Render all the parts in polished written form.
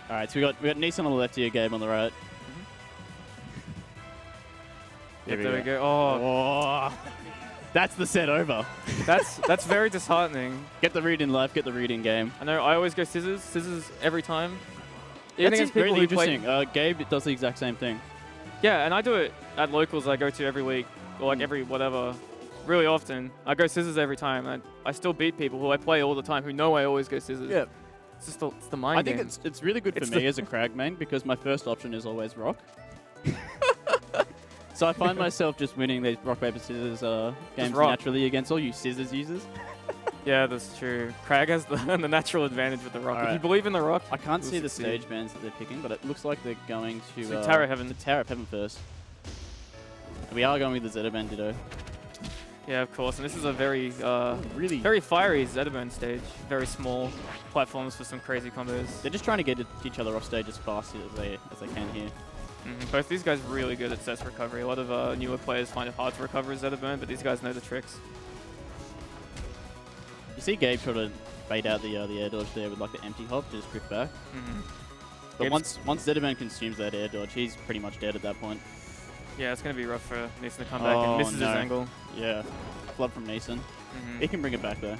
All right, so we got Neeson on the left here, Gabe on the right. Yep, there we go. Oh, Oh. That's the set over. that's very disheartening. Get the read in life, get the read in game. I know. I always go scissors every time. Even That's against people really who interesting. Gabe does the exact same thing. Yeah, and I do it at locals I go to every week, or like every whatever, really often. I go scissors every time, and I still beat people who I play all the time who know I always go scissors. Yeah. It's just it's the mind game. I think it's really good for me as a Crag main because my first option is always rock. So I find myself just winning these rock, paper, scissors games naturally against all you scissors users. Yeah, that's true. Crag has the natural advantage with the rock. If you believe in the rock, I can't see the stage bands that they're picking, but it looks like they're going to Tower of Heaven. The Tower of Heaven first. We are going with the Zetaban Ditto. Yeah, of course. And this is a very very fiery Zetaban stage. Very small platforms for some crazy combos. They're just trying to get each other off stage as fast as they can here. Both these guys really good at sets recovery. A lot of newer players find it hard to recover as Zetaban, but these guys know the tricks. You see Gabe try to bait out the air dodge there with like the empty hop to just drift back. But once Zetaban consumes that air dodge, he's pretty much dead at that point. Yeah, it's going to be rough for Neeson to come back and misses his angle. Yeah, flub from Neeson. He can bring it back though.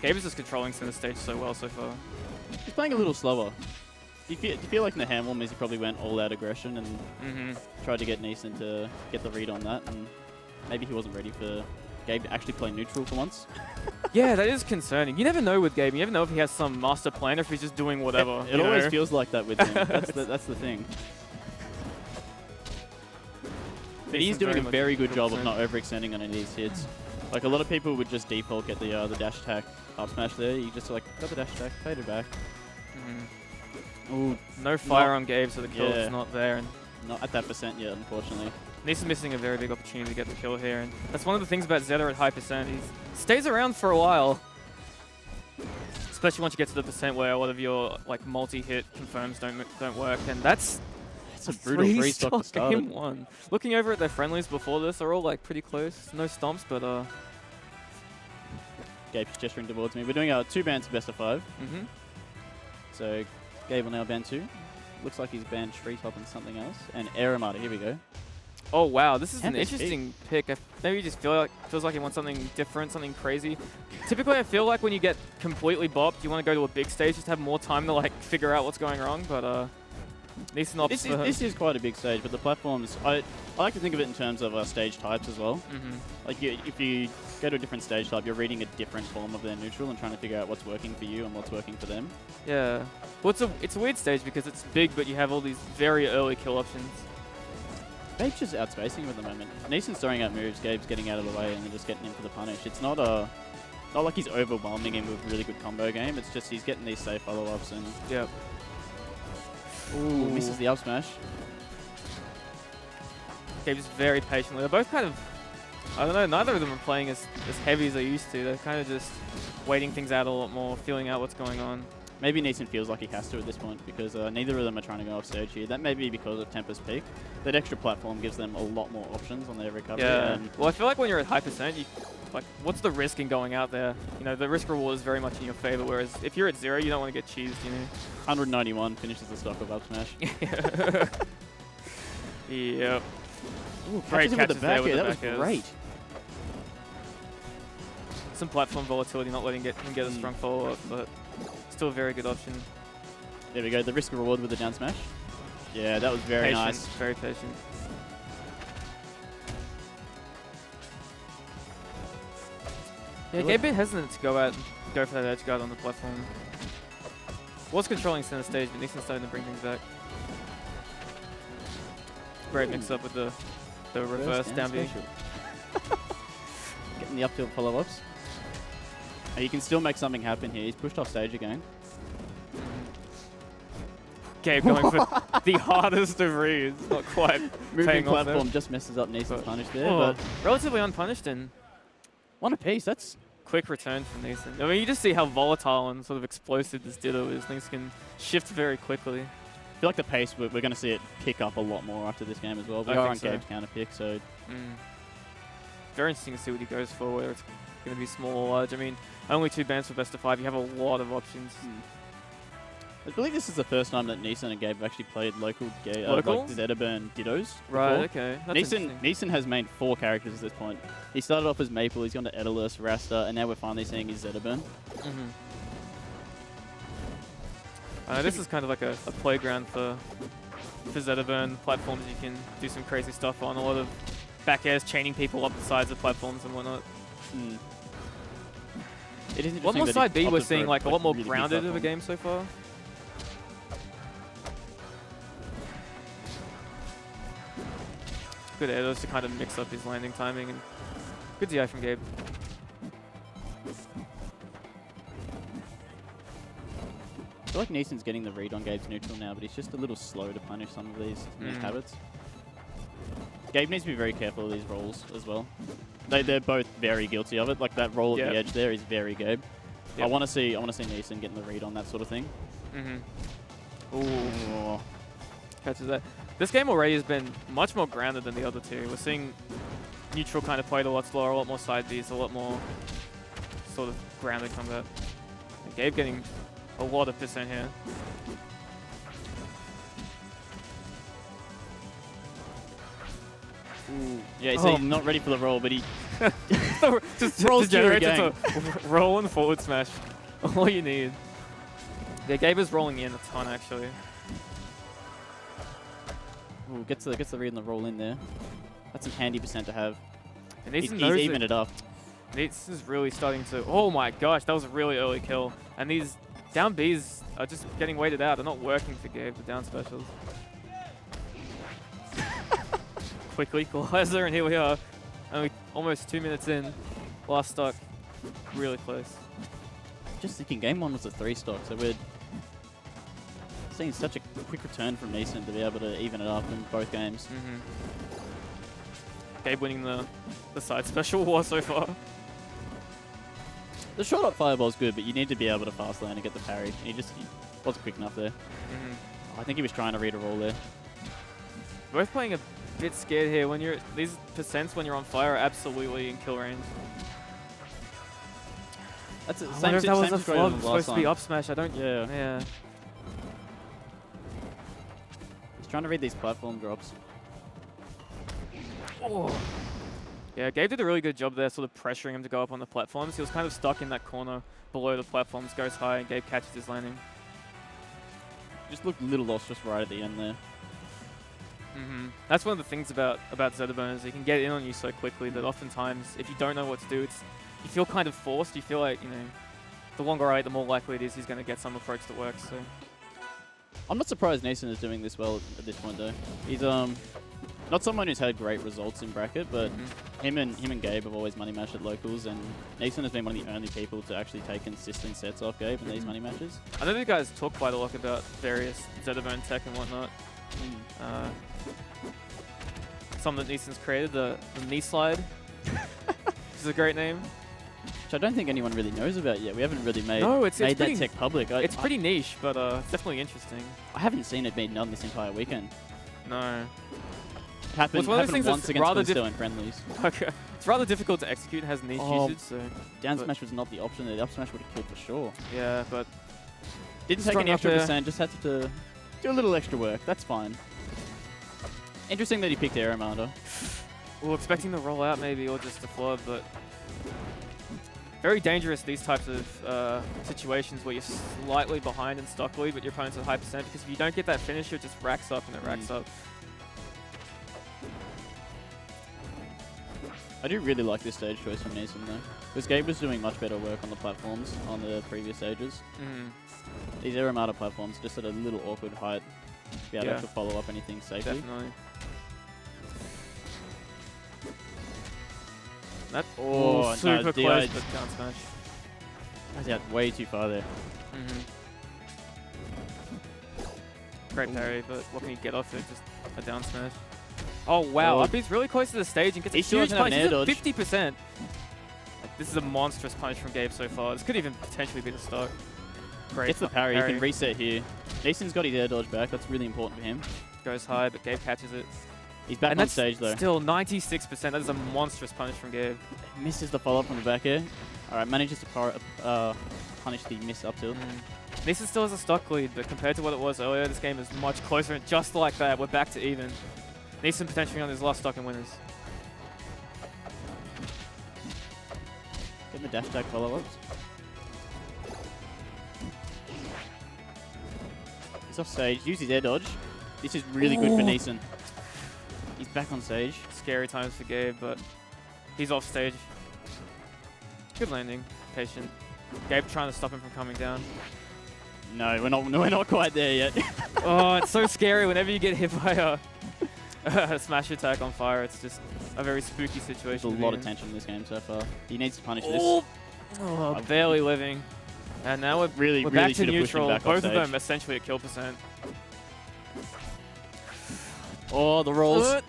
Gabe is just controlling center stage so well so far. He's playing a little slower. Do you feel like in the hand warmers he probably went all out aggression and tried to get Neeson to get the read on that, and maybe he wasn't ready for Gabe to actually play neutral for once? Yeah, that is concerning. You never know with Gabe. You never know if he has some master plan or if he's just doing whatever. It always feels like that with him. That's the thing. But he's doing a very good job of not overextending on any of these hits. Like a lot of people would just default get the dash attack up smash there. You just like got the dash attack, fade it back. Ooh, no fire on Gabe, so the kill is not there. And not at that percent yet, unfortunately. Neeson missing a very big opportunity to get the kill here, and that's one of the things about Zeta at high percent. He stays around for a while, especially once you get to the percent where a lot of your like multi-hit confirms don't work, and that's a brutal three-stock to start game one. Looking over at their friendlies before this, they're all like pretty close. No stomps, but Gabe's gesturing towards me. We're doing 2 bans best of 5. So Gabe will now ban 2. Looks like he's banned Treetop and something else. And Air Armada, here we go. Oh wow, this is an interesting pick. Maybe you just feels like he wants something different, something crazy. Typically, I feel like when you get completely bopped, you want to go to a big stage, just have more time to like figure out what's going wrong. But Neeson opts this is quite a big stage, but the platforms, I like to think of it in terms of stage types as well. Like if you go to a different stage type, you're reading a different form of their neutral and trying to figure out what's working for you and what's working for them. Yeah. Well, it's a weird stage because it's big, but you have all these very early kill options. Gabe's just outspacing him at the moment. Neeson's throwing out moves, Gabe's getting out of the way and then just getting him for the punish. It's not like he's overwhelming him with really good combo game, it's just he's getting these safe follow-ups and... Yep. Ooh, misses the up smash. Gabe's very patiently. They're both kind of... I don't know, neither of them are playing as heavy as they used to. They're kind of just waiting things out a lot more, feeling out what's going on. Maybe Neeson feels like he has to at this point because neither of them are trying to go off stage here. That may be because of Tempest Peak. That extra platform gives them a lot more options on their recovery. Yeah. Well, I feel like when you're at high percent, like, what's the risk in going out there? You know, the risk reward is very much in your favor, whereas if you're at 0, you don't want to get cheesed, you know? 191 finishes the stock of up smash. Yep. Ooh, great catches there with the back air. That was great. Some platform volatility not letting him get a strong follow-up, but still a very good option. There we go, the risk reward with the down smash. Yeah, that was very nice. Very patient. Yeah, Gabe a bit hesitant to go for that edge guard on the platform. Was controlling center stage, but Neeson's starting to bring things back. Great mix-up with the reverse down B. Getting the up tilt follow-ups. You can still make something happen here. He's pushed off stage again. Gabe going for the hardest of reads. Not quite moving platform just messes up Neeson's punish there. But relatively unpunished and one apiece. That's quick return from Neeson. I mean, you just see how volatile and sort of explosive this Ditto is. Things can shift very quickly. I feel like the pace, we're going to see it pick up a lot more after this game as well. We are on Gabe's counter pick, so... Very interesting to see what he goes for, whether it's going to be small or large. I mean, only 2 bans for best of 5. You have a lot of options. I believe this is the first time that Neeson and Gabe have actually played local like Zetaburn Dittos. Right, before. okay. That's Neeson has made 4 characters at this point. He started off as Maple, he's gone to Edalus, Rasta, and now we're finally seeing his Zetaburn. This is kind of like a playground for Zetaburn platforms. You can do some crazy stuff on. A lot of back airs, chaining people up the sides of platforms and whatnot. It is a lot more side B, we're seeing like a lot more really grounded of a game so far. Good air those to kind of mix up his landing timing, and good DI from Gabe. I feel like Neeson's getting the read on Gabe's neutral now, but he's just a little slow to punish some of these habits. Gabe needs to be very careful of these rolls as well. They're both very guilty of it. Like that roll at the edge there is very Gabe. I want to see Neeson getting the read on that sort of thing. Ooh. Catches that. This game already has been much more grounded than the other two. We're seeing neutral kind of played a lot slower, a lot more side Bs, a lot more sort of grounded combat. And Gabe getting a lot of percent here. Ooh. Yeah, he's not ready for the roll, but he just rolls generates a roll and forward smash. All you need. Yeah, Gabe is rolling in a ton actually. Ooh, gets the read and the roll in there. That's a handy percent to have. And he's evened it up. This is really starting to... Oh my gosh, that was a really early kill. And these down Bs are just getting weighted out. They're not working for Gabe, the down specials. Quick equalizer, and here we are. Only almost 2 minutes in. Last stock. Really close. Just thinking, game 1 was a 3 stock, so we're seeing such a quick return from Neeson to be able to even it up in both games. Gabe winning the side special war so far. The short up fireball's good, but you need to be able to fast land and get the parry. And he wasn't quick enough there. I think he was trying to read a roll there. Both playing a bit scared here. When you're these percents when you're on fire are absolutely in kill range. That's the I same. wonder if that was same a flop. It's supposed to be time. up smash. I don't. Yeah. He's trying to read these platform drops. Oh. Yeah, Gabe did a really good job there, sort of pressuring him to go up on the platforms. He was kind of stuck in that corner below the platforms, goes high, and Gabe catches his landing. Just looked a little lost just right at the end there. That's one of the things about Zetaburn is he can get in on you so quickly that oftentimes, if you don't know what to do, you feel kind of forced. You feel like, the longer I wait, the more likely it is he's going to get some approach that works. So I'm not surprised Neeson is doing this well at this point, though. He's not someone who's had great results in bracket, but him and Gabe have always money matched at locals, and Neeson has been one of the only people to actually take consistent sets off Gabe in these money matches. I know you guys talk quite a lot about various Zetaburn tech and whatnot. Some that Neeson's created, the knee slide, which is a great name. Which I don't think anyone really knows about yet. We haven't really made that tech public. It's pretty niche, but it's definitely interesting. I haven't seen it being done this entire weekend. No. It happened once against Flintstone in friendlies. Okay. It's rather difficult to execute and has niche usage, so... Down smash was not the option there. The up smash would have killed for sure. Yeah, but... Didn't take any extra percent, just had to do a little extra work. That's fine. Interesting that he picked Air Armada. Well, expecting to roll out maybe, or just to flood, but... Very dangerous, these types of situations where you're slightly behind in stock lead, but your opponent's at high percent, because if you don't get that finisher, it just racks up and it racks up. I do really like this stage choice from Neeson, though, because Gabe was doing much better work on the platforms on the previous stages. These Air Armada platforms just at a little awkward height to be able to follow up anything safely. Definitely. Super close, but down smash. That's out way too far there. Great parry, but what can he get off it? Just a down smash. Oh wow, up he's really close to the stage and gets a huge punch. He's at 50%. Like, this is a monstrous punch from Gabe so far. This could even potentially be the start. Great. Gets the parry. He can reset here. Neeson's got his air dodge back. That's really important for him. Goes high, but Gabe catches it. He's back on stage though. Still 96%. That is a monstrous punish from Gabe. Misses the follow-up from the back air. Alright, manages to punish the miss up tilt. Neeson still has a stock lead, but compared to what it was earlier, this game is much closer. And just like that, we're back to even. Neeson potentially on his last stock in winners. Getting the dash tag follow-ups. He's off stage. Use his air dodge. This is really good for Neeson. He's back on stage. Scary times for Gabe, but he's off stage. Good landing. Patient. Gabe trying to stop him from coming down. No, we're not quite there yet. Oh, it's so scary whenever you get hit by a smash attack on fire. It's just a very spooky situation. There's a lot of tension in this game so far. He needs to punish this. Oh, barely living. And now we're really back to should have pushed him neutral. back Both off of stage. them essentially at kill percent. Oh, the rolls.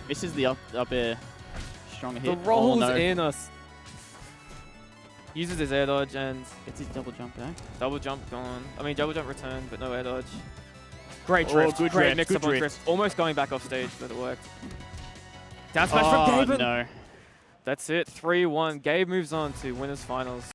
This is the up air. Stronger hit. The rolls no. in us. Uses his air dodge and Gets his double jump back. double jump gone. I mean, double jump return, but no air dodge. Great Oh, drift. good Great drift, mix up good on drift. drift. Almost going back off stage, but it worked. Down smash from Gabe. No. That's it. 3-1. Gabe moves on to winners finals.